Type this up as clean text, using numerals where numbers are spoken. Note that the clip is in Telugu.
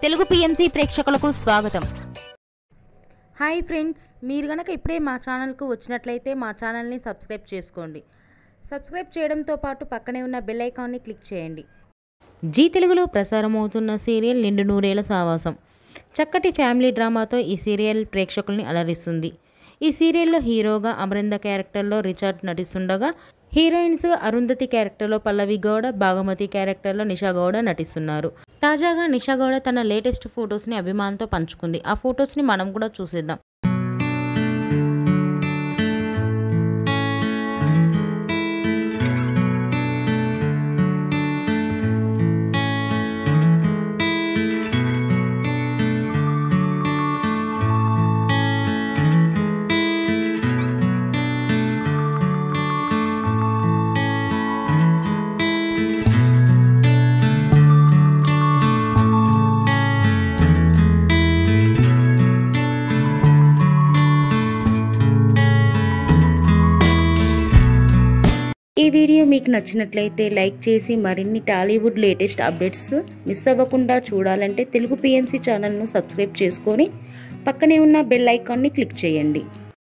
తెలుగు పిఎంసి ప్రేక్షకులకు స్వాగతం. హాయ్ ఫ్రెండ్స్, మీరు గనక ఇప్పుడే మా ఛానల్కు వచ్చినట్లయితే మా ఛానల్ని సబ్స్క్రైబ్ చేసుకోండి. సబ్స్క్రైబ్ చేయడంతో పాటు పక్కనే ఉన్న బెల్ ఐకాన్ని క్లిక్ చేయండి. జీ తెలుగులో ప్రసారమవుతున్న సీరియల్ నిండు నూరేళ్ల సావాసం చక్కటి ఫ్యామిలీ డ్రామాతో ఈ సీరియల్ ప్రేక్షకుల్ని అలరిస్తుంది. ఈ సీరియల్లో హీరోగా అమరింద క్యారెక్టర్లో రిచర్డ్ నటిస్తుండగా, హీరోయిన్స్ అరుంధతి క్యారెక్టర్లో పల్లవి గౌడ, భాగమతి క్యారెక్టర్లో నిషా గౌడ నటిస్తున్నారు. తాజాగా నిషా గౌడ తన లేటెస్ట్ ఫొటోస్ని అభిమానులతో పంచుకుంది. ఆ ఫొటోస్ని మనం కూడా చూసేద్దాం. ఈ వీడియో మీకు నచ్చినట్లయితే లైక్ చేసి మరిన్ని టాలీవుడ్ లేటెస్ట్ అప్డేట్స్ మిస్ అవ్వకుండా చూడాలంటే తెలుగు పిఎంసి ఛానల్ను సబ్స్క్రైబ్ చేసుకొని పక్కనే ఉన్న బెల్ ఐకాన్ని క్లిక్ చేయండి.